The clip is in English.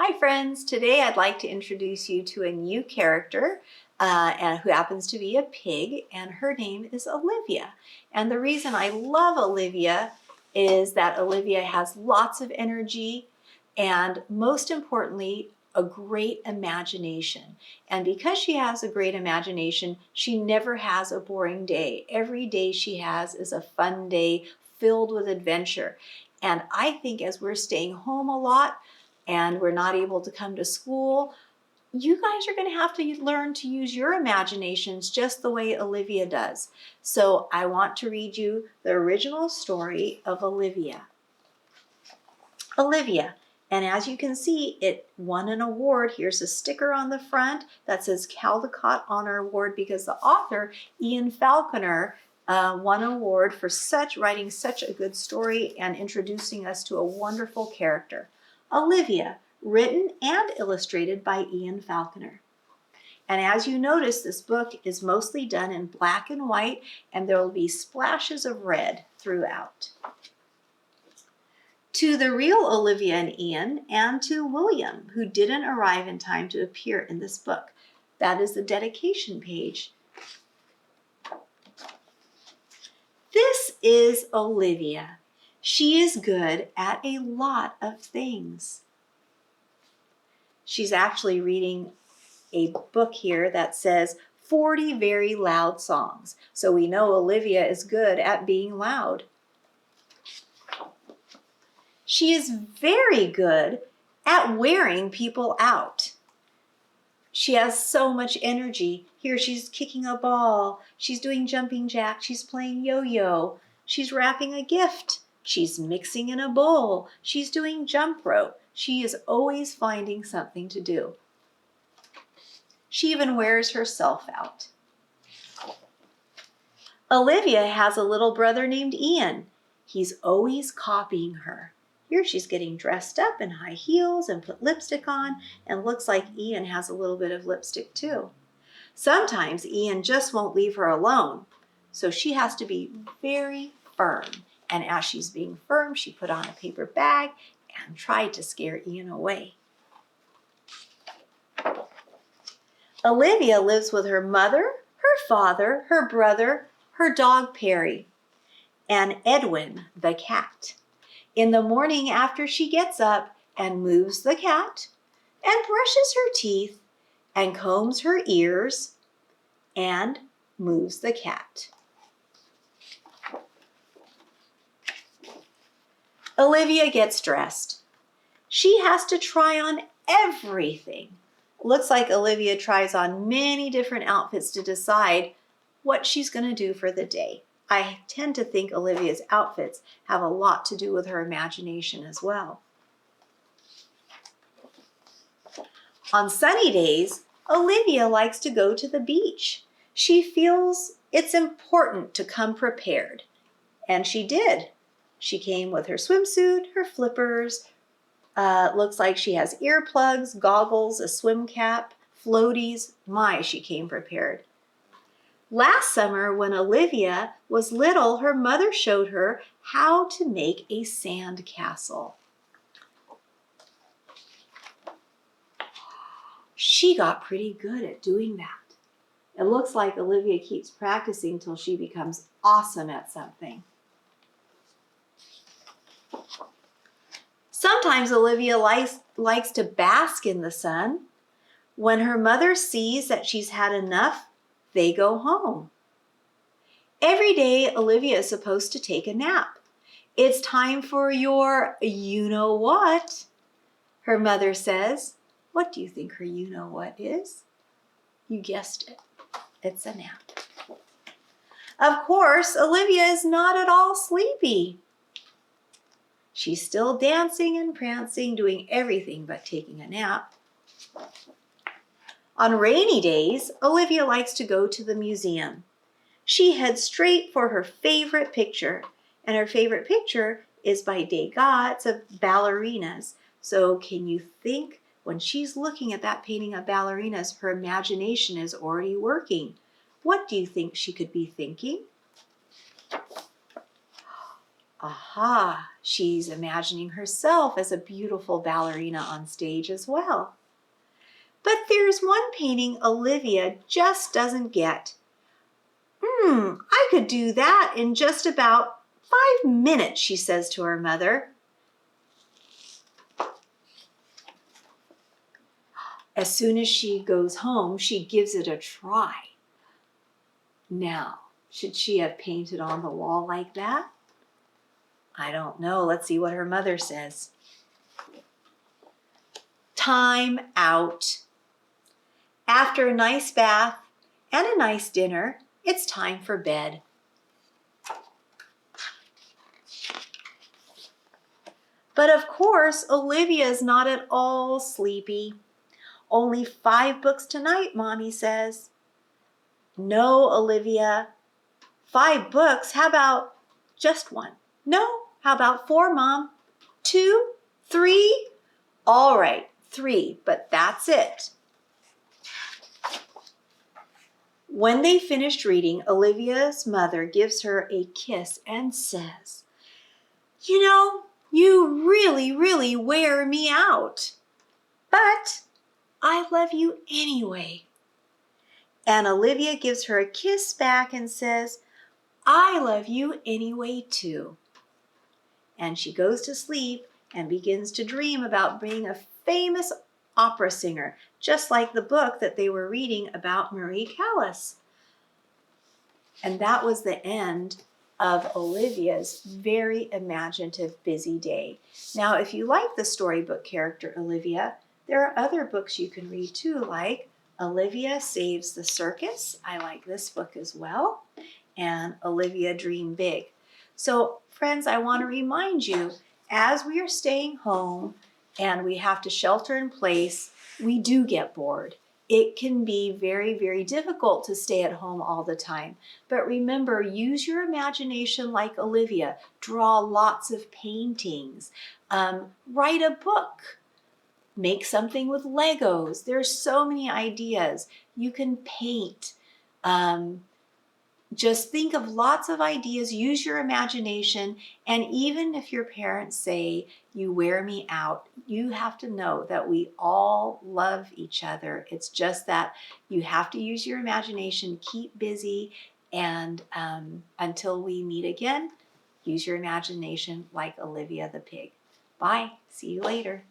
Hi friends, today I'd like to introduce you to a new character and who happens to be a pig, and her name is Olivia. And the reason I love Olivia is that Olivia has lots of energy and most importantly, a great imagination. And because she has a great imagination, she never has a boring day. Every day she has is a fun day filled with adventure. And I think as we're staying home a lot, and we're not able to come to school, you guys are going to have to learn to use your imaginations just the way Olivia does. So I want to read you the original story of Olivia. Olivia, and as you can see, it won an award. Here's a sticker on the front that says Caldecott Honor Award because the author, Ian Falconer, won an award for writing such a good story and introducing us to a wonderful character. Olivia, written and illustrated by Ian Falconer. And as you notice, this book is mostly done in black and white, and there will be splashes of red throughout. To the real Olivia and Ian, and to William, who didn't arrive in time to appear in this book. That is the dedication page. This is Olivia. She is good at a lot of things. She's actually reading a book here that says 40 very loud songs. So we know Olivia is good at being loud. She is very good at wearing people out. She has so much energy. Here she's kicking a ball. She's doing jumping jacks. She's playing yo-yo. She's wrapping a gift. She's mixing in a bowl. She's doing jump rope. She is always finding something to do. She even wears herself out. Olivia has a little brother named Ian. He's always copying her. Here she's getting dressed up in high heels and put lipstick on, and looks like Ian has a little bit of lipstick too. Sometimes Ian just won't leave her alone, so she has to be very firm. And as she's being firm, she put on a paper bag and tried to scare Ian away. Olivia lives with her mother, her father, her brother, her dog Perry, and Edwin the cat. In the morning after she gets up and moves the cat and brushes her teeth and combs her ears and moves the cat. Olivia gets dressed. She has to try on everything. Looks like Olivia tries on many different outfits to decide what she's going to do for the day. I tend to think Olivia's outfits have a lot to do with her imagination as well. On sunny days, Olivia likes to go to the beach. She feels it's important to come prepared, and she did. She came with her swimsuit, her flippers. Looks like she has earplugs, goggles, a swim cap, floaties. My, she came prepared. Last summer, when Olivia was little, her mother showed her how to make a sand castle. She got pretty good at doing that. It looks like Olivia keeps practicing till she becomes awesome at something. Sometimes Olivia likes to bask in the sun. When her mother sees that she's had enough, they go home. Every day, Olivia is supposed to take a nap. It's time for your you-know-what, her mother says. What do you think her you-know-what is? You guessed it. It's a nap. Of course, Olivia is not at all sleepy. She's still dancing and prancing, doing everything but taking a nap. On rainy days, Olivia likes to go to the museum. She heads straight for her favorite picture, and her favorite picture is by Degas of ballerinas. So can you think, when she's looking at that painting of ballerinas, her imagination is already working. What do you think she could be thinking? Aha, she's imagining herself as a beautiful ballerina on stage as well. But there's one painting Olivia just doesn't get. I could do that in just about 5 minutes, she says to her mother. As soon as she goes home, she gives it a try. Now, should she have painted on the wall like that? I don't know. Let's see what her mother says. Time out. After a nice bath and a nice dinner, it's time for bed. But of course, Olivia is not at all sleepy. Only 5 books tonight, Mommy says. No, Olivia. 5 books? How about just 1? No, how about 4, Mom? 2? 3? All right, 3, but that's it. When they finished reading, Olivia's mother gives her a kiss and says, "You know, you really, really wear me out. But I love you anyway." And Olivia gives her a kiss back and says, "I love you anyway too." And she goes to sleep and begins to dream about being a famous opera singer, just like the book that they were reading about Marie Callas. And that was the end of Olivia's very imaginative, busy day. Now, if you like the storybook character Olivia, there are other books you can read too, like Olivia Saves the Circus. I like this book as well. And Olivia Dream Big. So, friends, I want to remind you, as we are staying home and we have to shelter in place, we do get bored. It can be very, very difficult to stay at home all the time. But remember, use your imagination like Olivia. Draw lots of paintings. Write a book. Make something with Legos. There's so many ideas. You can paint. Just think of lots of ideas, use your imagination, and even if your parents say you wear me out, you have to know that we all love each other. It's just that you have to use your imagination, keep busy, and until we meet again, use your imagination like Olivia the pig. Bye. See you later.